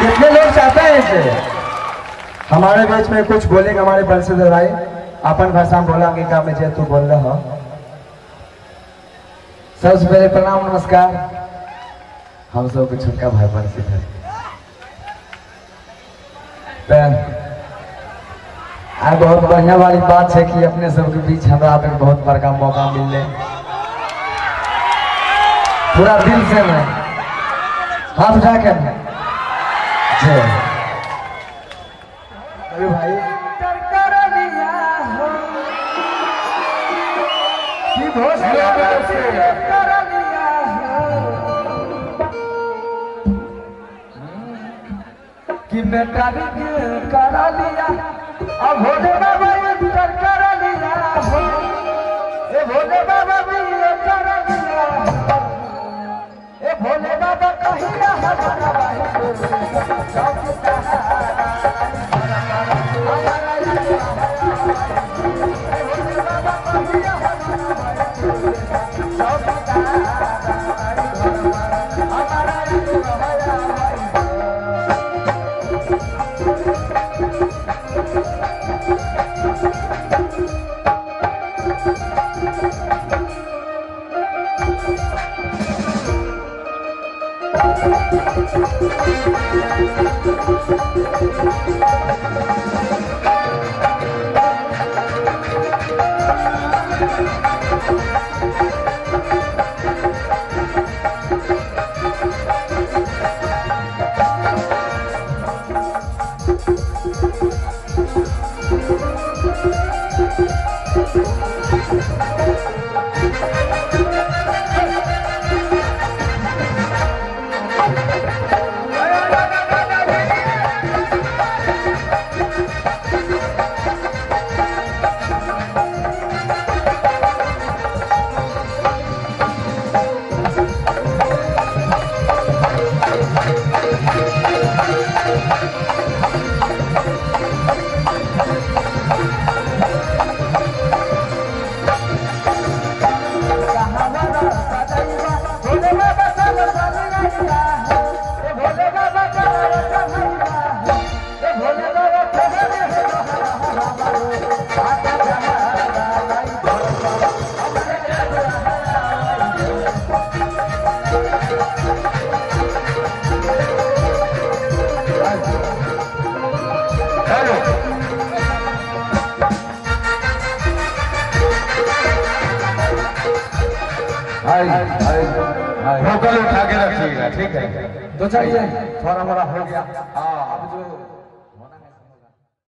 कितने लोग चाहते हैं इसे हमारे बीच में कुछ बोलेंगे हमारे बंशीधर भाई अपन भाषा में बोलेंगे क्या मुझे तू बोल रहा हो। सबसे पहले प्रणाम नमस्कार हम सब के छोटका भाई बंशीधर। आज बहुत बढ़िया वाली बात है कि अपने सबके बीच हमरा पे बहुत बड़का मौका मिले। पूरा दिल से मैं हाथ उठा के भाई कि बेटा करा लिया अब भोले बाबा करा लिया ए भोले बाबा भी करा लिया ए भोले बाबा कहीं भोकल उठा के रखिएगा, ठीक है? तो चलिए थोड़ा मोड़ा हो गया। हाँ अब जो